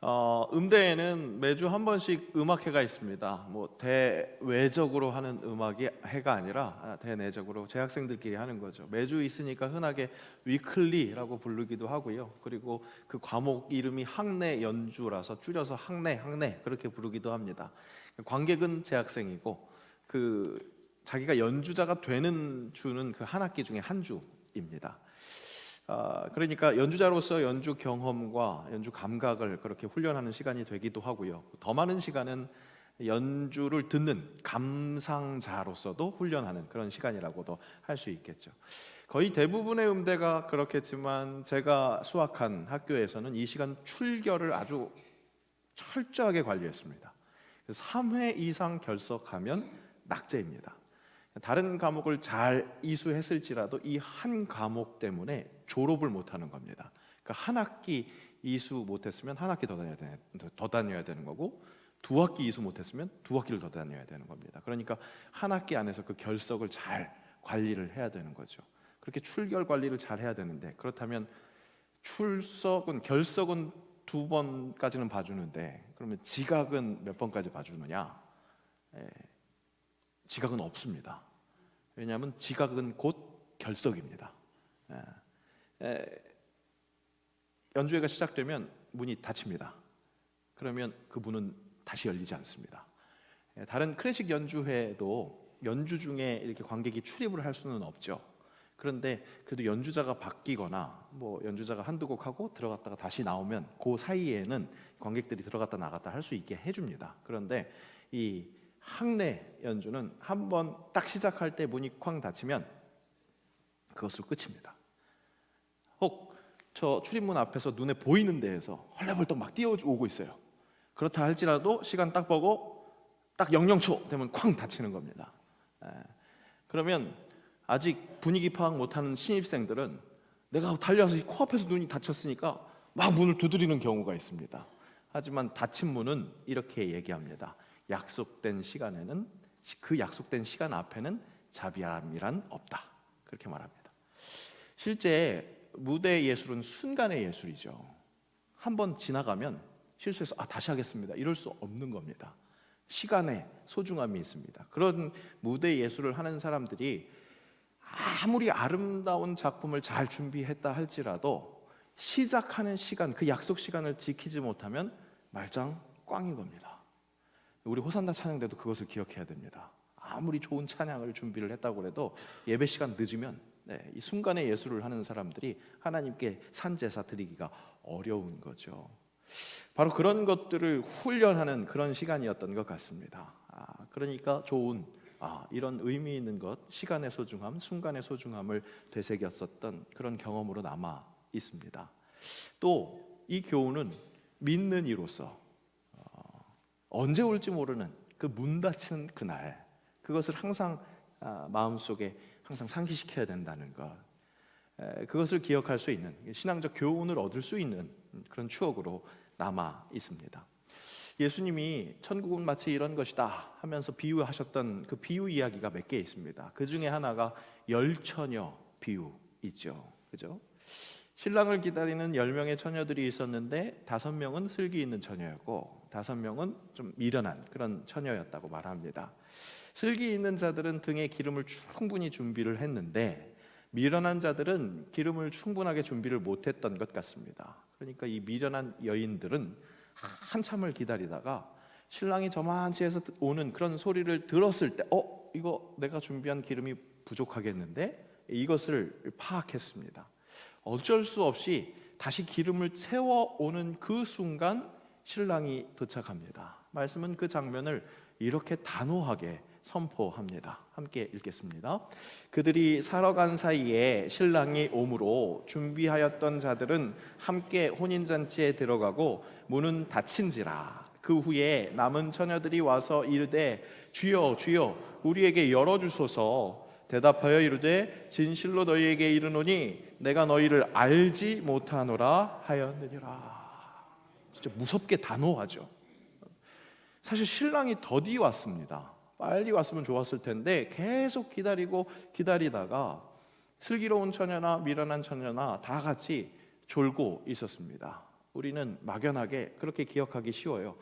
음대에는 매주 한 번씩 음악회가 있습니다. 뭐 대외적으로 하는 음악이 해가 아니라 대내적으로 재학생들끼리 하는 거죠. 매주 있으니까 흔하게 위클리라고 부르기도 하고요. 그리고 그 과목 이름이 학내 연주라서 줄여서 학내 그렇게 부르기도 합니다. 관객은 재학생이고 자기가 연주자가 되는 주는 그 한 학기 중에 한 주입니다. 그러니까 연주자로서 연주 경험과 연주 감각을 그렇게 훈련하는 시간이 되기도 하고요. 더 많은 시간은 연주를 듣는 감상자로서도 훈련하는 그런 시간이라고도 할 수 있겠죠. 거의 대부분의 음대가 그렇겠지만 제가 수학한 학교에서는 이 시간 출결을 아주 철저하게 관리했습니다. 3회 이상 결석하면 낙제입니다. 다른 과목을 잘 이수했을지라도 이 한 과목 때문에 졸업을 못하는 겁니다. 그러니까 한 학기 이수 못했으면 한 학기 더 다녀야 되는 거고, 두 학기 이수 못했으면 두 학기를 더 다녀야 되는 겁니다. 그러니까 한 학기 안에서 그 결석을 잘 관리를 해야 되는 거죠. 그렇게 출결 관리를 잘 해야 되는데, 그렇다면 결석은 두 번까지는 봐주는데 그러면 지각은 몇 번까지 봐주느냐? 지각은 없습니다. 왜냐하면 지각은 곧 결석입니다. 연주회가 시작되면 문이 닫힙니다. 그러면 그 문은 다시 열리지 않습니다. 다른 클래식 연주회도 연주 중에 이렇게 관객이 출입을 할 수는 없죠. 그런데 그래도 연주자가 바뀌거나 뭐 연주자가 한두 곡 하고 들어갔다가 다시 나오면 그 사이에는 관객들이 들어갔다 나갔다 할 수 있게 해줍니다. 그런데 이 학내 연주는 한 번 딱 시작할 때 문이 쾅 닫히면 그것으로 끝입니다. 혹 저 출입문 앞에서 눈에 보이는 데에서 헐레벌떡 막 뛰어오고 있어요. 그렇다 할지라도 시간 딱 보고 딱 00초 되면 쾅 닫히는 겁니다. 그러면 아직 분위기 파악 못하는 신입생들은 내가 달려서 이 코앞에서 눈이 닫혔으니까 막 문을 두드리는 경우가 있습니다. 하지만 닫힌 문은 이렇게 얘기합니다. 약속된 시간에는, 그 약속된 시간 앞에는 자비함이란 없다. 그렇게 말합니다. 실제 무대 예술은 순간의 예술이죠. 한번 지나가면 실수해서 다시 하겠습니다 이럴 수 없는 겁니다. 시간의 소중함이 있습니다. 그런 무대 예술을 하는 사람들이 아무리 아름다운 작품을 잘 준비했다 할지라도 시작하는 시간, 그 약속 시간을 지키지 못하면 말짱 꽝인 겁니다. 우리 호산나 찬양 때도 그것을 기억해야 됩니다. 아무리 좋은 찬양을 준비를 했다고 해도 예배 시간 늦으면 이 순간의 예술을 하는 사람들이 하나님께 산제사 드리기가 어려운 거죠. 바로 그런 것들을 훈련하는 그런 시간이었던 것 같습니다. 그러니까 좋은 이런 의미 있는 것, 시간의 소중함, 순간의 소중함을 되새겼었던 그런 경험으로 남아 있습니다. 또 이 교훈은 믿는 이로서 언제 올지 모르는 그 문 닫히는 그날, 그것을 항상 마음속에 항상 상기시켜야 된다는 것, 그것을 기억할 수 있는 신앙적 교훈을 얻을 수 있는 그런 추억으로 남아 있습니다. 예수님이 천국은 마치 이런 것이다 하면서 비유하셨던 그 비유 이야기가 몇 개 있습니다. 그 중에 하나가 열처녀 비유이죠. 그죠? 신랑을 기다리는 10명의 처녀들이 있었는데 5명은 슬기 있는 처녀였고 5명은 좀 미련한 그런 처녀였다고 말합니다. 슬기 있는 자들은 등에 기름을 충분히 준비를 했는데 미련한 자들은 기름을 충분하게 준비를 못했던 것 같습니다. 그러니까 이 미련한 여인들은 한참을 기다리다가 신랑이 저만치 해서 오는 그런 소리를 들었을 때 이거 내가 준비한 기름이 부족하겠는데, 이것을 파악했습니다. 어쩔 수 없이 다시 기름을 채워오는 그 순간 신랑이 도착합니다. 말씀은 그 장면을 이렇게 단호하게 선포합니다. 함께 읽겠습니다. 그들이 사러 간 사이에 신랑이 오므로 준비하였던 자들은 함께 혼인잔치에 들어가고 문은 닫힌지라. 그 후에 남은 처녀들이 와서 이르되 주여 주여 우리에게 열어주소서. 대답하여 이르되 진실로 너희에게 이르노니 내가 너희를 알지 못하노라 하였느니라. 진짜 무섭게 단호하죠. 사실 신랑이 더디 왔습니다. 빨리 왔으면 좋았을 텐데 계속 기다리다가 슬기로운 처녀나 미련한 처녀나 다 같이 졸고 있었습니다. 우리는 막연하게 그렇게 기억하기 쉬워요.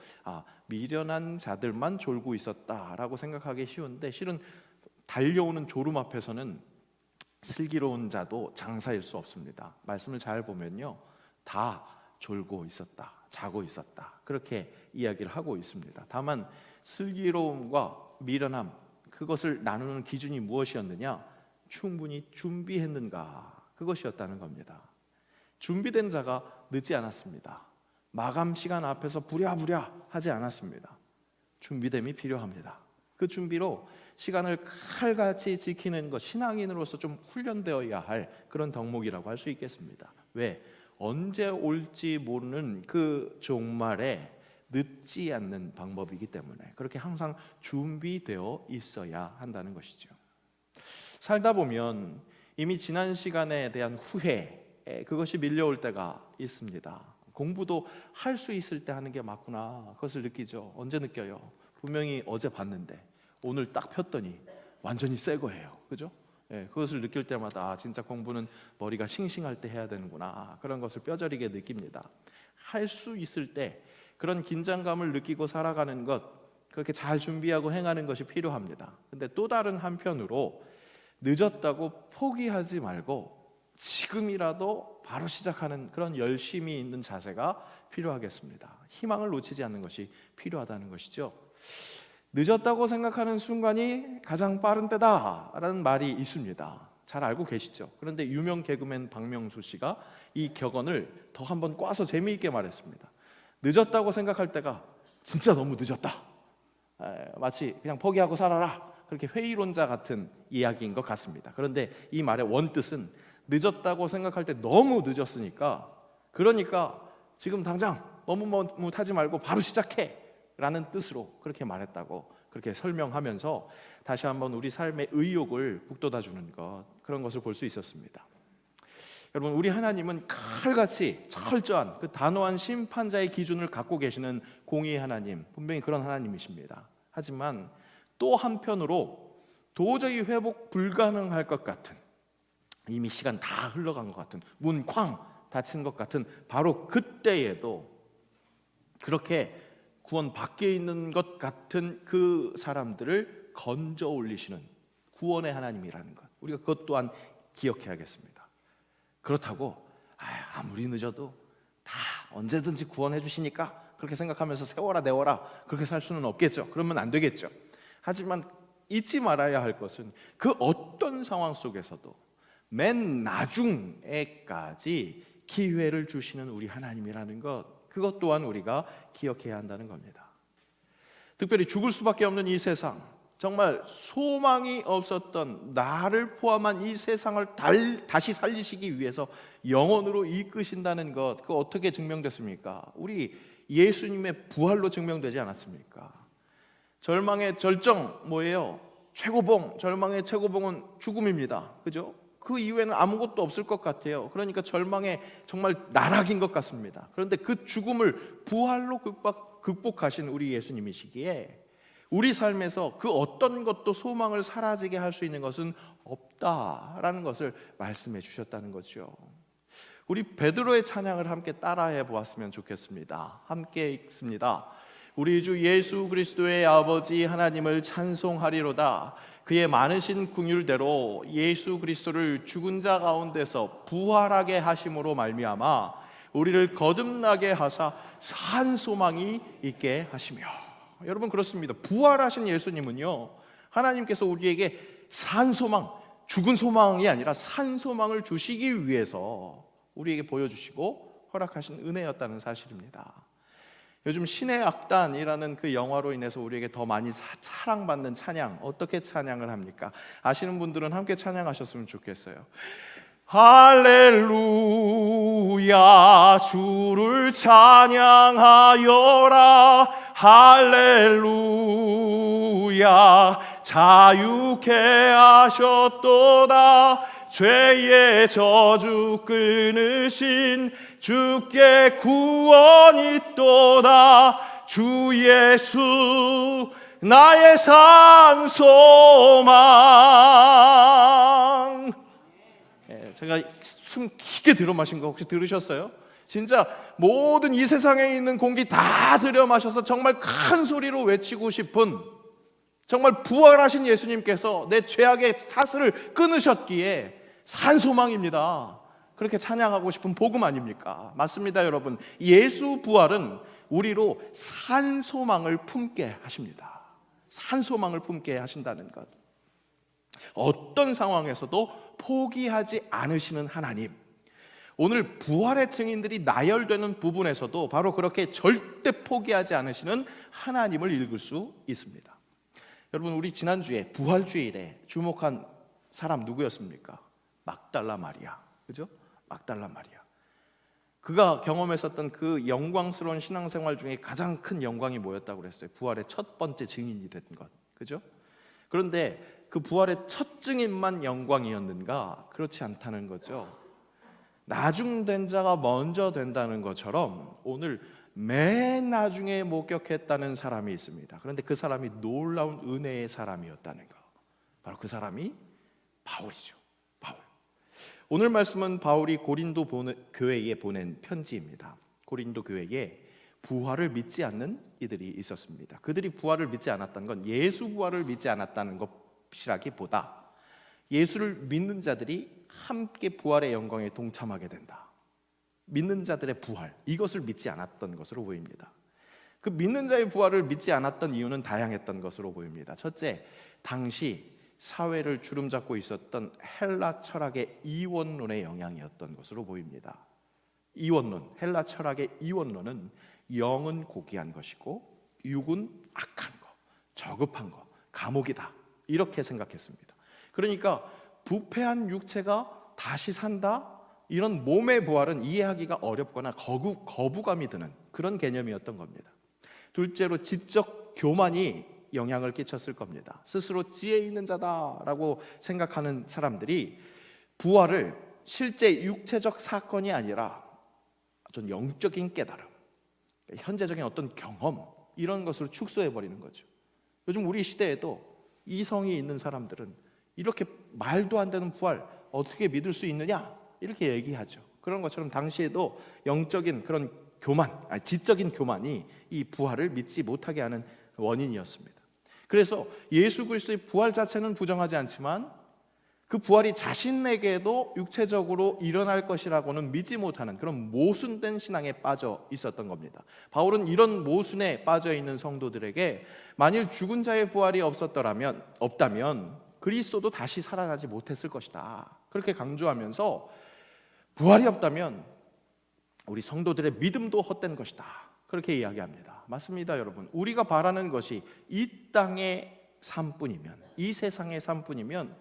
미련한 자들만 졸고 있었다라고 생각하기 쉬운데, 실은 달려오는 졸음 앞에서는 슬기로운 자도 장사일 수 없습니다. 말씀을 잘 보면요, 다 졸고 있었다, 자고 있었다, 그렇게 이야기를 하고 있습니다. 다만 슬기로움과 미련함, 그것을 나누는 기준이 무엇이었느냐? 충분히 준비했는가, 그것이었다는 겁니다. 준비된 자가 늦지 않았습니다. 마감 시간 앞에서 부랴부랴 하지 않았습니다. 준비됨이 필요합니다. 그 준비로 시간을 칼같이 지키는 것, 신앙인으로서 좀 훈련되어야 할 그런 덕목이라고 할 수 있겠습니다. 왜? 언제 올지 모르는 그 종말에 늦지 않는 방법이기 때문에 그렇게 항상 준비되어 있어야 한다는 것이죠. 살다 보면 이미 지난 시간에 대한 후회, 그것이 밀려올 때가 있습니다. 공부도 할 수 있을 때 하는 게 맞구나, 그것을 느끼죠. 언제 느껴요? 분명히 어제 봤는데 오늘 딱 폈더니 완전히 새 거예요. 그죠? 그것을 느낄 때마다 진짜 공부는 머리가 싱싱할 때 해야 되는구나, 그런 것을 뼈저리게 느낍니다. 할 수 있을 때 그런 긴장감을 느끼고 살아가는 것, 그렇게 잘 준비하고 행하는 것이 필요합니다. 근데 또 다른 한편으로 늦었다고 포기하지 말고 지금이라도 바로 시작하는 그런 열심이 있는 자세가 필요하겠습니다. 희망을 놓치지 않는 것이 필요하다는 것이죠. 늦었다고 생각하는 순간이 가장 빠른 때다라는 말이 있습니다. 잘 알고 계시죠? 그런데 유명 개그맨 박명수 씨가 이 격언을 더 한번 꽈서 재미있게 말했습니다. 늦었다고 생각할 때가 진짜 너무 늦었다, 마치 그냥 포기하고 살아라, 그렇게 회의론자 같은 이야기인 것 같습니다. 그런데 이 말의 원뜻은 늦었다고 생각할 때 너무 늦었으니까, 그러니까 지금 당장 머뭇머뭇하지 말고 바로 시작해 라는 뜻으로 그렇게 말했다고, 그렇게 설명하면서 다시 한번 우리 삶의 의욕을 북돋아주는 것, 그런 것을 볼 수 있었습니다. 여러분, 우리 하나님은 칼같이 철저한 그 단호한 심판자의 기준을 갖고 계시는 공의의 하나님, 분명히 그런 하나님이십니다. 하지만 또 한편으로 도저히 회복 불가능할 것 같은, 이미 시간 다 흘러간 것 같은, 문 쾅 닫힌 것 같은 바로 그때에도 그렇게 구원 밖에 있는 것 같은 그 사람들을 건져 올리시는 구원의 하나님이라는 것, 우리가 그것 또한 기억해야겠습니다. 그렇다고 아무리 늦어도 다 언제든지 구원해 주시니까 그렇게 생각하면서 세워라 내워라 그렇게 살 수는 없겠죠. 그러면 안 되겠죠. 하지만 잊지 말아야 할 것은 그 어떤 상황 속에서도 맨 나중에까지 기회를 주시는 우리 하나님이라는 것, 그것 또한 우리가 기억해야 한다는 겁니다. 특별히 죽을 수밖에 없는 이 세상, 정말 소망이 없었던 나를 포함한 이 세상을 다시 살리시기 위해서 영원으로 이끄신다는 것, 그거 어떻게 증명됐습니까? 우리 예수님의 부활로 증명되지 않았습니까? 절망의 절정 뭐예요? 최고봉, 절망의 최고봉은 죽음입니다. 그죠? 그 이후에는 아무것도 없을 것 같아요. 그러니까 절망의 정말 나락인 것 같습니다. 그런데 그 죽음을 부활로 극복하신 우리 예수님이시기에 우리 삶에서 그 어떤 것도 소망을 사라지게 할 수 있는 것은 없다라는 것을 말씀해 주셨다는 거죠. 우리 베드로의 찬양을 함께 따라해 보았으면 좋겠습니다. 함께 읽습니다. 우리 주 예수 그리스도의 아버지 하나님을 찬송하리로다. 그의 많으신 긍휼대로 예수 그리스도를 죽은 자 가운데서 부활하게 하심으로 말미암아 우리를 거듭나게 하사 산 소망이 있게 하시며. 여러분, 그렇습니다. 부활하신 예수님은요, 하나님께서 우리에게 산 소망, 죽은 소망이 아니라 산 소망을 주시기 위해서 우리에게 보여주시고 허락하신 은혜였다는 사실입니다. 요즘 신의 악단이라는 그 영화로 인해서 우리에게 더 많이 사랑받는 찬양, 어떻게 찬양을 합니까? 아시는 분들은 함께 찬양하셨으면 좋겠어요. 할렐루야, 주를 찬양하여라. 할렐루야, 자유케 하셨도다. 죄의 저주 끊으신 주께 구원이 있도다. 주 예수 나의 산 소망. 제가 숨 깊게 들어 마신 거 혹시 들으셨어요? 진짜 모든 이 세상에 있는 공기 다 들여 마셔서 정말 큰 소리로 외치고 싶은, 정말 부활하신 예수님께서 내 죄악의 사슬을 끊으셨기에 산 소망입니다. 그렇게 찬양하고 싶은 복음 아닙니까? 맞습니다, 여러분. 예수 부활은 우리로 산 소망을 품게 하십니다. 산 소망을 품게 하신다는 것. 어떤 상황에서도 포기하지 않으시는 하나님. 오늘 부활의 증인들이 나열되는 부분에서도 바로 그렇게 절대 포기하지 않으시는 하나님을 읽을 수 있습니다. 여러분, 우리 지난주에 부활주일에 주목한 사람 누구였습니까? 막달라 마리아. 그죠? 막달라 마리아. 그가 경험했었던 그 영광스러운 신앙생활 중에 가장 큰 영광이 뭐였다고 그랬어요? 부활의 첫 번째 증인이 된 것. 그죠? 그런데 그 부활의 첫 증인만 영광이었는가? 그렇지 않다는 거죠. 나중된 자가 먼저 된다는 것처럼 오늘 맨 나중에 목격했다는 사람이 있습니다. 그런데 그 사람이 놀라운 은혜의 사람이었다는 것. 바로 그 사람이 바울이죠. 바울. 오늘 말씀은 바울이 고린도 교회에 보낸 편지입니다. 고린도 교회에 부활을 믿지 않는 이들이 있었습니다. 그들이 부활을 믿지 않았던 건 예수 부활을 믿지 않았다는 것이라기보다 예수를 믿는 자들이 함께 부활의 영광에 동참하게 된다. 믿는 자들의 부활, 이것을 믿지 않았던 것으로 보입니다. 그 믿는 자의 부활을 믿지 않았던 이유는 다양했던 것으로 보입니다. 첫째, 당시 사회를 주름잡고 있었던 헬라 철학의 이원론의 영향이었던 것으로 보입니다. 이원론, 헬라 철학의 이원론은 영은 고귀한 것이고 육은 악한 것, 저급한 것, 감옥이다, 이렇게 생각했습니다. 그러니까 부패한 육체가 다시 산다? 이런 몸의 부활은 이해하기가 어렵거나 거부감이 드는 그런 개념이었던 겁니다. 둘째로 지적 교만이 영향을 끼쳤을 겁니다. 스스로 지혜 있는 자다라고 생각하는 사람들이 부활을 실제 육체적 사건이 아니라 어떤 영적인 깨달음, 현재적인 어떤 경험, 이런 것으로 축소해버리는 거죠. 요즘 우리 시대에도 이성이 있는 사람들은 이렇게 말도 안 되는 부활 어떻게 믿을 수 있느냐, 이렇게 얘기하죠. 그런 것처럼 당시에도 영적인 그런 교만, 지적인 교만이 이 부활을 믿지 못하게 하는 원인이었습니다. 그래서 예수 그리스도의 부활 자체는 부정하지 않지만 그 부활이 자신에게도 육체적으로 일어날 것이라고는 믿지 못하는 그런 모순된 신앙에 빠져 있었던 겁니다. 바울은 이런 모순에 빠져 있는 성도들에게 만일 죽은 자의 부활이 없다면 그리스도도 다시 살아나지 못했을 것이다, 그렇게 강조하면서 부활이 없다면 우리 성도들의 믿음도 헛된 것이다, 그렇게 이야기합니다. 맞습니다, 여러분. 우리가 바라는 것이 이 땅의 삶뿐이면, 이 세상의 삶뿐이면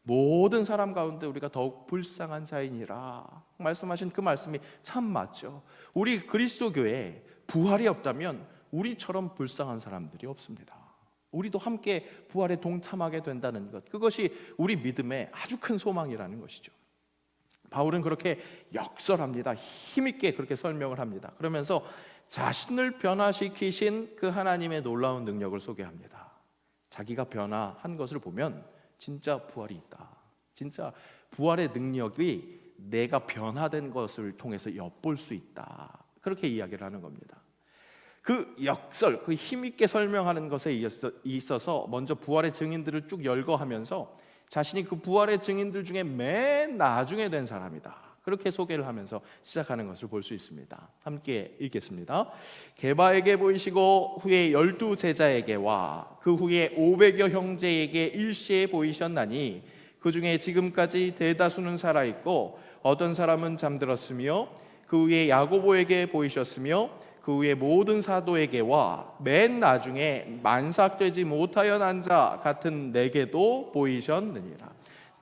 모든 사람 가운데 우리가 더욱 불쌍한 자이니라 말씀하신 그 말씀이 참 맞죠. 우리 그리스도 교회에 부활이 없다면 우리처럼 불쌍한 사람들이 없습니다. 우리도 함께 부활에 동참하게 된다는 것, 그것이 우리 믿음의 아주 큰 소망이라는 것이죠. 바울은 그렇게 역설합니다. 힘있게 그렇게 설명을 합니다. 그러면서 자신을 변화시키신 그 하나님의 놀라운 능력을 소개합니다. 자기가 변화한 것을 보면 진짜 부활이 있다, 진짜 부활의 능력이 내가 변화된 것을 통해서 엿볼 수 있다, 그렇게 이야기를 하는 겁니다. 그 역설, 그 힘있게 설명하는 것에 있어서 먼저 부활의 증인들을 쭉 열거하면서 자신이 그 부활의 증인들 중에 맨 나중에 된 사람이다, 그렇게 소개를 하면서 시작하는 것을 볼 수 있습니다. 함께 읽겠습니다. 게바에게 보이시고 후에 12 제자에게와 그 후에 500여 형제에게 일시에 보이셨나니 그 중에 지금까지 대다수는 살아있고 어떤 사람은 잠들었으며 그 후에 야고보에게 보이셨으며 그 후에 모든 사도에게와 맨 나중에 만삭되지 못하여 난 자 같은 내게도 보이셨느니라.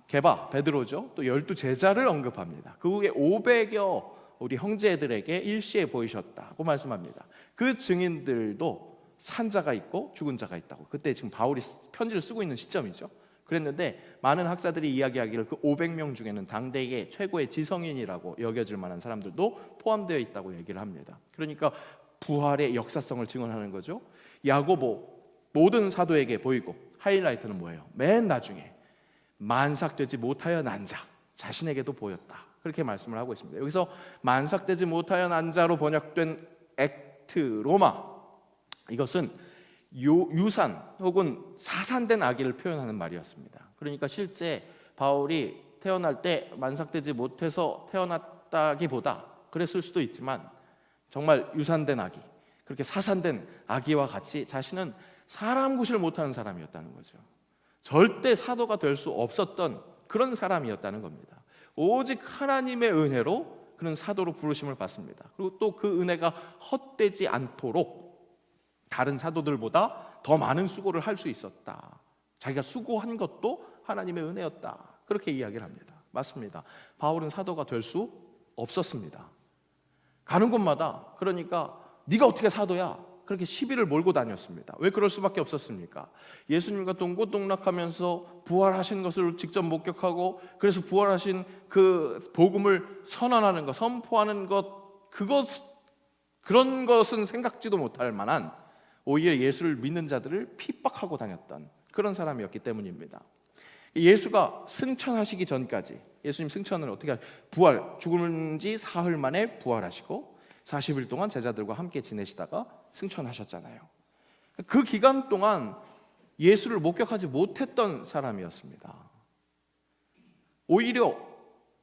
게바, 베드로죠. 또 12 제자를 언급합니다. 그 후에 500여 우리 형제들에게 일시에 보이셨다고 말씀합니다. 그 증인들도 산 자가 있고 죽은 자가 있다고, 그때 지금 바울이 편지를 쓰고 있는 시점이죠. 그랬는데 많은 학자들이 이야기하기를 그 500명 중에는 당대의 최고의 지성인이라고 여겨질 만한 사람들도 포함되어 있다고 얘기를 합니다. 그러니까 부활의 역사성을 증언하는 거죠. 야고보, 모든 사도에게 보이고, 하이라이트는 뭐예요? 맨 나중에 만삭되지 못하여 난 자, 자신에게도 보였다, 그렇게 말씀을 하고 있습니다. 여기서 만삭되지 못하여 난 자로 번역된 액트 로마, 이것은 유산 혹은 사산된 아기를 표현하는 말이었습니다. 그러니까 실제 바울이 태어날 때 만삭되지 못해서 태어났다기보다 그랬을 수도 있지만 정말 유산된 아기, 그렇게 사산된 아기와 같이 자신은 사람 구실 못하는 사람이었다는 거죠. 절대 사도가 될 수 없었던 그런 사람이었다는 겁니다. 오직 하나님의 은혜로 그는 사도로 부르심을 받습니다. 그리고 또 그 은혜가 헛되지 않도록 다른 사도들보다 더 많은 수고를 할 수 있었다. 자기가 수고한 것도 하나님의 은혜였다. 그렇게 이야기를 합니다. 맞습니다. 바울은 사도가 될 수 없었습니다. 가는 곳마다 그러니까 네가 어떻게 사도야? 그렇게 시비를 몰고 다녔습니다. 왜 그럴 수밖에 없었습니까? 예수님과 동고동락하면서 부활하신 것을 직접 목격하고 그래서 부활하신 그 복음을 선언하는 것, 선포하는 것, 그런 것은 생각지도 못할 만한 오히려 예수를 믿는 자들을 핍박하고 다녔던 그런 사람이었기 때문입니다. 예수가 승천하시기 전까지, 예수님 승천을 어떻게 죽은 지 사흘 만에 부활하시고 40일 동안 제자들과 함께 지내시다가 승천하셨잖아요. 그 기간 동안 예수를 목격하지 못했던 사람이었습니다. 오히려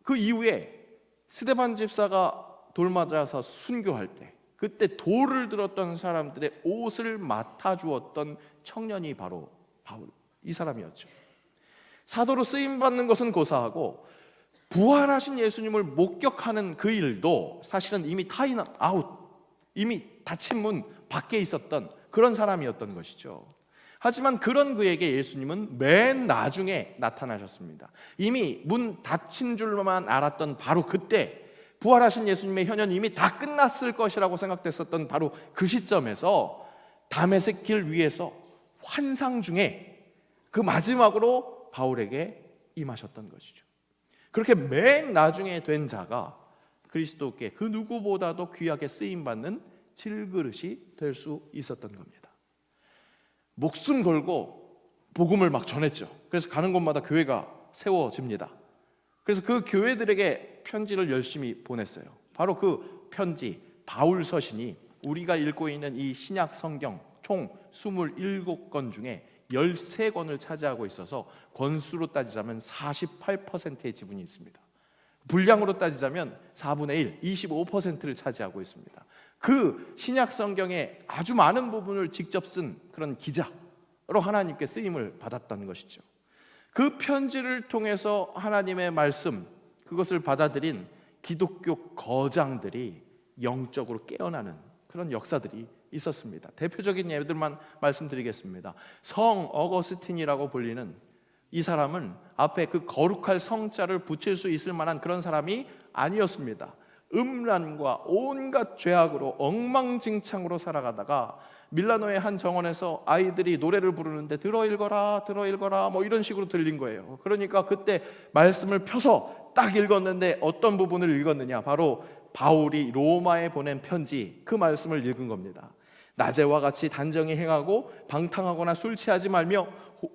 그 이후에 스데반 집사가 돌 맞아서 순교할 때 그때 돌을 들었던 사람들의 옷을 맡아주었던 청년이 바로 바울, 이 사람이었죠. 사도로 쓰임받는 것은 고사하고 부활하신 예수님을 목격하는 그 일도 사실은 이미 타임 아웃, 이미 닫힌 문 밖에 있었던 그런 사람이었던 것이죠. 하지만 그런 그에게 예수님은 맨 나중에 나타나셨습니다. 이미 문 닫힌 줄만 알았던 바로 그때 부활하신 예수님의 현현이 이미 다 끝났을 것이라고 생각됐었던 바로 그 시점에서 다메섹 길 위에서 환상 중에 그 마지막으로 바울에게 임하셨던 것이죠. 그렇게 맨 나중에 된 자가 그리스도께 그 누구보다도 귀하게 쓰임받는 질그릇이 될 수 있었던 겁니다. 목숨 걸고 복음을 막 전했죠. 그래서 가는 곳마다 교회가 세워집니다. 그래서 그 교회들에게 편지를 열심히 보냈어요. 바로 그 편지 바울 서신이 우리가 읽고 있는 이 신약 성경 총 27권 중에 13권을 차지하고 있어서 권수로 따지자면 48%의 지분이 있습니다. 분량으로 따지자면 4분의 1, 25%를 차지하고 있습니다. 그 신약 성경의 아주 많은 부분을 직접 쓴 그런 기자로 하나님께 쓰임을 받았다는 것이죠. 그 편지를 통해서 하나님의 말씀, 그것을 받아들인 기독교 거장들이 영적으로 깨어나는 그런 역사들이 있었습니다. 대표적인 예들만 말씀드리겠습니다. 성 어거스틴이라고 불리는 이 사람은 앞에 그 거룩할 성자를 붙일 수 있을 만한 그런 사람이 아니었습니다. 음란과 온갖 죄악으로 엉망진창으로 살아가다가 밀라노의 한 정원에서 아이들이 노래를 부르는데 들어 읽어라 뭐 이런 식으로 들린 거예요. 그러니까 그때 말씀을 펴서 딱 읽었는데 어떤 부분을 읽었느냐, 바로 바울이 로마에 보낸 편지, 그 말씀을 읽은 겁니다. 낮에와 같이 단정히 행하고 방탕하거나 술 취하지 말며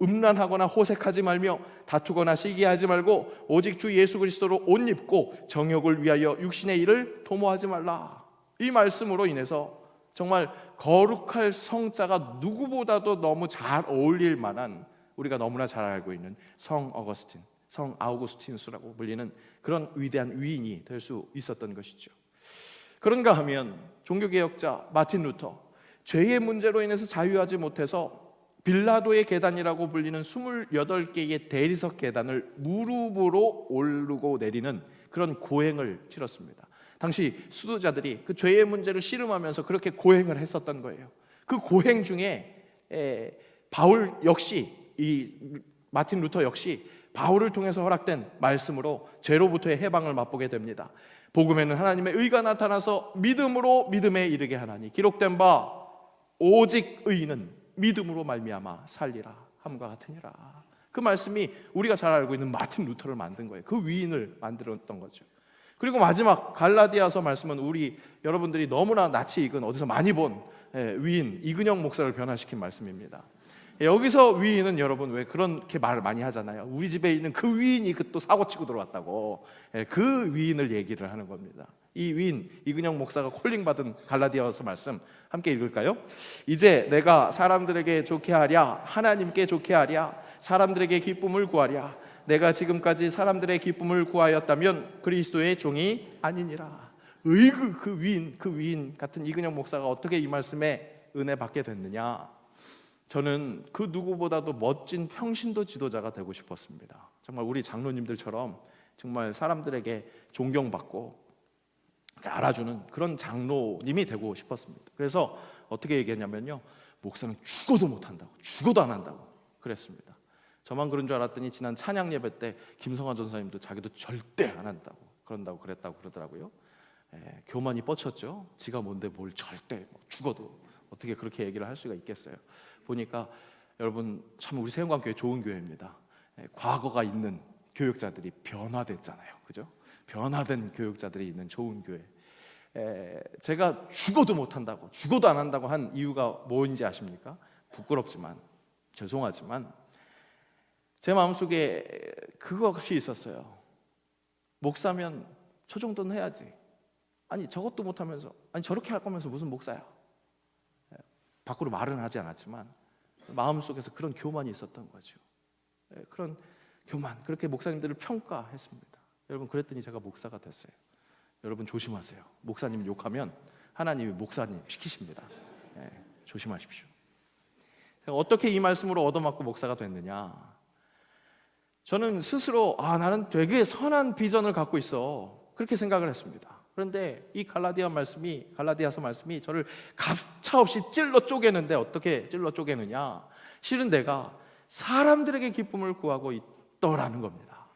음란하거나 호색하지 말며 다투거나 시기하지 말고 오직 주 예수 그리스도로 옷 입고 정욕을 위하여 육신의 일을 도모하지 말라. 이 말씀으로 인해서 정말 거룩할 성자가 누구보다도 너무 잘 어울릴 만한, 우리가 너무나 잘 알고 있는 성 어거스틴, 성 아우구스티누스라고 불리는 그런 위대한 위인이 될 수 있었던 것이죠. 그런가 하면 종교개혁자 마틴 루터, 죄의 문제로 인해서 자유하지 못해서 빌라도의 계단이라고 불리는 28개의 대리석 계단을 무릎으로 오르고 내리는 그런 고행을 치렀습니다. 당시 수도자들이 그 죄의 문제를 씨름하면서 그렇게 고행을 했었던 거예요. 그 고행 중에 바울 역시, 이 마틴 루터 역시 바울을 통해서 허락된 말씀으로 죄로부터의 해방을 맛보게 됩니다. 복음에는 하나님의 의가 나타나서 믿음으로 믿음에 이르게 하나니 기록된 바 오직 의인은 믿음으로 말미암아 살리라 함과 같으니라. 그 말씀이 우리가 잘 알고 있는 마틴 루터를 만든 거예요. 그 위인을 만들었던 거죠. 그리고 마지막 갈라디아서 말씀은 우리 여러분들이 너무나 낯이 익은, 어디서 많이 본 위인 이근영 목사를 변화시킨 말씀입니다. 여기서 위인은 여러분 왜 그렇게 말을 많이 하잖아요. 우리 집에 있는 그 위인이 또 사고치고 들어왔다고. 그 위인을 얘기를 하는 겁니다. 이 위인 이근영 목사가 콜링 받은 갈라디아서 말씀 함께 읽을까요? 이제 내가 사람들에게 좋게 하랴 하나님께 좋게 하랴 사람들에게 기쁨을 구하랴 내가 지금까지 사람들의 기쁨을 구하였다면 그리스도의 종이 아니니라. 으이그 그 위인 같은 이근영 목사가 어떻게 이 말씀에 은혜 받게 됐느냐? 저는 그 누구보다도 멋진 평신도 지도자가 되고 싶었습니다. 정말 우리 장로님들처럼 정말 사람들에게 존경받고 알아주는 그런 장로님이 되고 싶었습니다. 그래서 어떻게 얘기했냐면요, 목사는 죽어도 못한다고, 죽어도 안 한다고 그랬습니다. 저만 그런 줄 알았더니 지난 찬양 예배 때 김성환 전사님도 자기도 절대 안 한다고 그랬다고 그러더라고요. 교만이 뻗쳤죠. 지가 뭔데 뭘 절대 죽어도 어떻게 그렇게 얘기를 할 수가 있겠어요. 보니까 여러분 참 우리 세운관교회 좋은 교회입니다. 과거가 있는 교육자들이 변화됐잖아요, 그죠? 변화된 교육자들이 있는 좋은 교회. 제가 죽어도 못한다고, 죽어도 안 한다고 한 이유가 뭔지 아십니까? 부끄럽지만 죄송하지만 제 마음속에 그것이 있었어요. 목사면 저 정도는 해야지. 아니 저것도 못하면서, 아니 저렇게 할 거면서 무슨 목사야? 밖으로 말은 하지 않았지만 마음속에서 그런 교만이 있었던 거죠. 그런 교만, 그렇게 목사님들을 평가했습니다. 여러분 그랬더니 제가 목사가 됐어요. 여러분 조심하세요. 목사님 욕하면 하나님이 목사님 시키십니다. 조심하십시오. 제가 어떻게 이 말씀으로 얻어맞고 목사가 됐느냐? 저는 스스로 나는 되게 선한 비전을 갖고 있어, 그렇게 생각을 했습니다. 그런데 이 갈라디아서 말씀이 저를 가차없이 찔러 쪼개는데 어떻게 찔러 쪼개느냐? 실은 내가 사람들에게 기쁨을 구하고 있더라는 겁니다.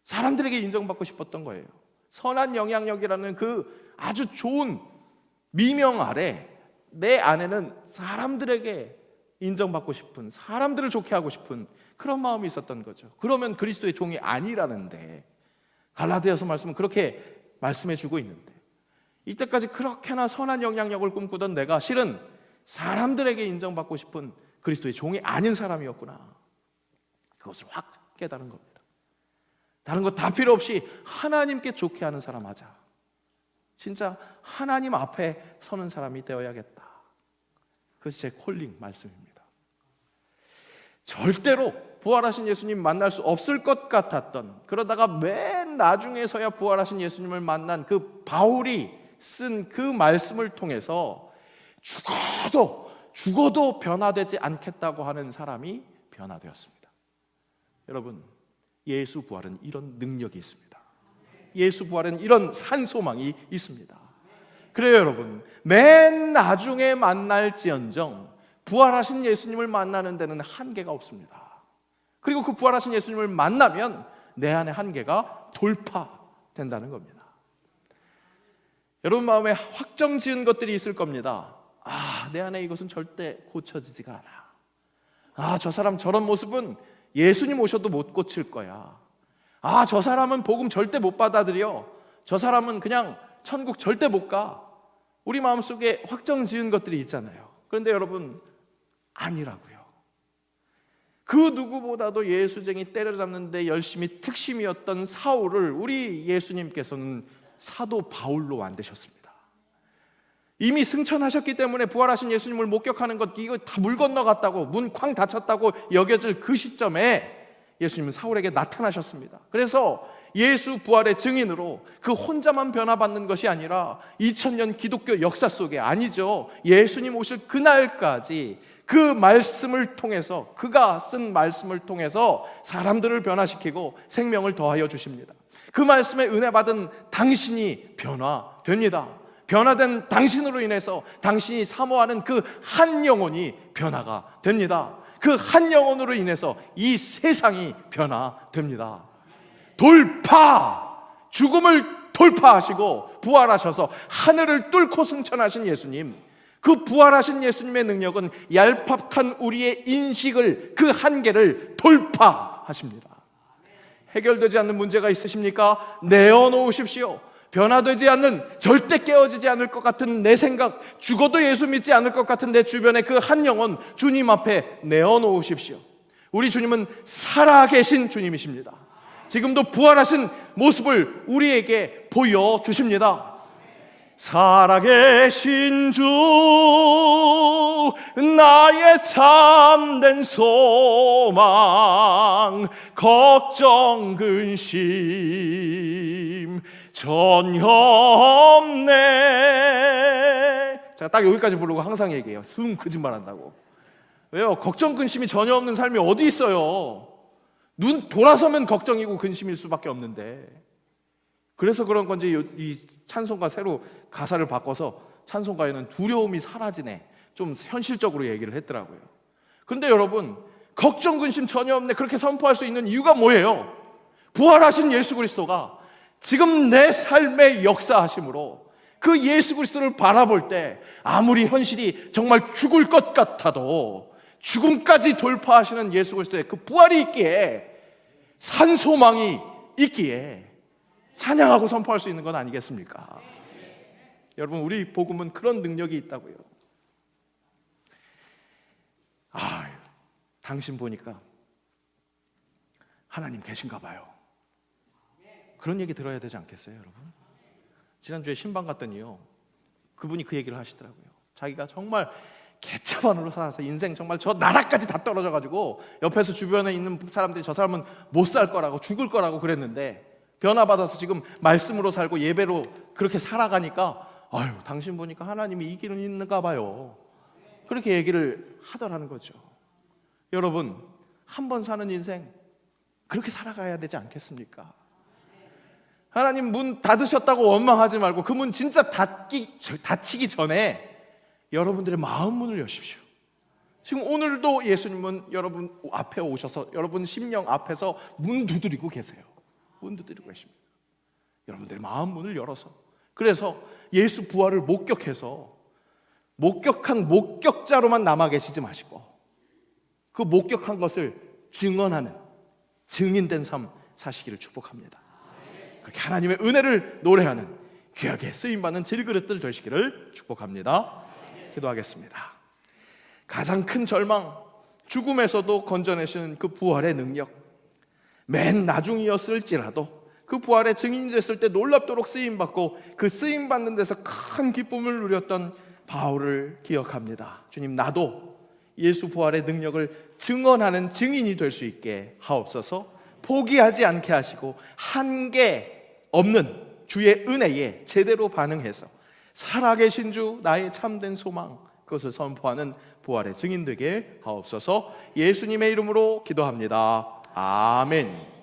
사람들에게 인정받고 싶었던 거예요. 선한 영향력이라는 그 아주 좋은 미명 아래 내 안에는 사람들에게 인정받고 싶은, 사람들을 좋게 하고 싶은 그런 마음이 있었던 거죠. 그러면 그리스도의 종이 아니라는데, 갈라디아서 말씀은 그렇게 말씀해주고 있는데, 이때까지 그렇게나 선한 영향력을 꿈꾸던 내가 실은 사람들에게 인정받고 싶은 그리스도의 종이 아닌 사람이었구나. 그것을 확 깨달은 겁니다. 다른 거 다 필요 없이 하나님께 좋게 하는 사람 하자. 진짜 하나님 앞에 서는 사람이 되어야겠다. 그것이 제 콜링 말씀입니다. 절대로 부활하신 예수님 만날 수 없을 것 같았던, 그러다가 맨 나중에서야 부활하신 예수님을 만난 그 바울이 쓴 그 말씀을 통해서 죽어도 변화되지 않겠다고 하는 사람이 변화되었습니다. 여러분, 예수 부활은 이런 능력이 있습니다. 예수 부활은 이런 산소망이 있습니다. 그래요 여러분, 맨 나중에 만날지언정 부활하신 예수님을 만나는 데는 한계가 없습니다. 그리고 그 부활하신 예수님을 만나면 내 안의 한계가 돌파된다는 겁니다. 여러분 마음에 확정 지은 것들이 있을 겁니다. 내 안에 이것은 절대 고쳐지지가 않아. 저 사람 저런 모습은 예수님 오셔도 못 고칠 거야. 저 사람은 복음 절대 못 받아들여. 저 사람은 그냥 천국 절대 못 가. 우리 마음속에 확정 지은 것들이 있잖아요. 그런데 여러분, 아니라고요. 그 누구보다도 예수쟁이 때려잡는 데 열심히 특심이었던 사울을 우리 예수님께서는 사도 바울로 만드셨습니다. 이미 승천하셨기 때문에 부활하신 예수님을 목격하는 것, 이거 다 물 건너갔다고, 문 쾅 닫혔다고 여겨질 그 시점에 예수님은 사울에게 나타나셨습니다. 그래서 예수 부활의 증인으로 그 혼자만 변화받는 것이 아니라 2000년 기독교 역사 속에, 아니죠, 예수님 오실 그날까지 그 말씀을 통해서, 그가 쓴 말씀을 통해서 사람들을 변화시키고 생명을 더하여 주십니다. 그 말씀에 은혜 받은 당신이 변화됩니다. 변화된 당신으로 인해서 당신이 사모하는 그 한 영혼이 변화가 됩니다. 그 한 영혼으로 인해서 이 세상이 변화됩니다. 죽음을 돌파하시고 부활하셔서 하늘을 뚫고 승천하신 예수님, 그 부활하신 예수님의 능력은 얄팍한 우리의 인식을, 그 한계를 돌파하십니다. 해결되지 않는 문제가 있으십니까? 내어놓으십시오. 변화되지 않는, 절대 깨어지지 않을 것 같은 내 생각, 죽어도 예수 믿지 않을 것 같은 내 주변의 그 한 영혼 주님 앞에 내어놓으십시오. 우리 주님은 살아계신 주님이십니다. 지금도 부활하신 모습을 우리에게 보여주십니다. 살아계신 주, 나의 참된 소망, 걱정 근심 전혀 없네. 제가 딱 여기까지 부르고 항상 얘기해요. 숨 거짓말한다고. 왜요? 걱정 근심이 전혀 없는 삶이 어디 있어요? 눈 돌아서면 걱정이고 근심일 수밖에 없는데. 그래서 그런 건지 이 찬송가 새로 가사를 바꿔서 찬송가에는 두려움이 사라지네, 좀 현실적으로 얘기를 했더라고요. 그런데 여러분, 걱정 근심 전혀 없네 그렇게 선포할 수 있는 이유가 뭐예요? 부활하신 예수 그리스도가 지금 내 삶의 역사하심으로 그 예수 그리스도를 바라볼 때 아무리 현실이 정말 죽을 것 같아도 죽음까지 돌파하시는 예수 그리스도의 그 부활이 있기에, 산소망이 있기에 찬양하고 선포할 수 있는 건 아니겠습니까? 여러분, 우리 복음은 그런 능력이 있다고요. 당신 보니까 하나님 계신가 봐요. 그런 얘기 들어야 되지 않겠어요, 여러분? 지난주에 신방 갔더니요, 그분이 그 얘기를 하시더라고요. 자기가 정말 개차반으로 살아서 인생 정말 저 나라까지 다 떨어져가지고 옆에서 주변에 있는 사람들이 저 사람은 못 살 거라고, 죽을 거라고 그랬는데 변화받아서 지금 말씀으로 살고 예배로 그렇게 살아가니까 당신 보니까 하나님이 이 길은 있는가 봐요. 그렇게 얘기를 하더라는 거죠. 여러분, 한 번 사는 인생 그렇게 살아가야 되지 않겠습니까? 하나님 문 닫으셨다고 원망하지 말고 그 문 진짜 닫히기 전에 여러분들의 마음 문을 여십시오. 지금 오늘도 예수님은 여러분 앞에 오셔서 여러분 심령 앞에서 문 두드리고 계세요. 문 두드리고 계십니다. 여러분들의 마음 문을 열어서, 그래서 예수 부활을 목격해서 목격한 목격자로만 남아 계시지 마시고 그 목격한 것을 증언하는 증인된 삶 사시기를 축복합니다. 그렇게 하나님의 은혜를 노래하는 귀하게 쓰임받는 질그릇들 되시기를 축복합니다. 기도하겠습니다. 가장 큰 절망, 죽음에서도 건져내시는 그 부활의 능력, 맨 나중이었을지라도 그 부활의 증인이 됐을 때 놀랍도록 쓰임받고 그 쓰임받는 데서 큰 기쁨을 누렸던 바울을 기억합니다. 주님, 나도 예수 부활의 능력을 증언하는 증인이 될 수 있게 하옵소서. 포기하지 않게 하시고 한계 없는 주의 은혜에 제대로 반응해서 살아계신 주, 나의 참된 소망, 그것을 선포하는 부활의 증인 되게 하옵소서. 예수님의 이름으로 기도합니다. 아멘.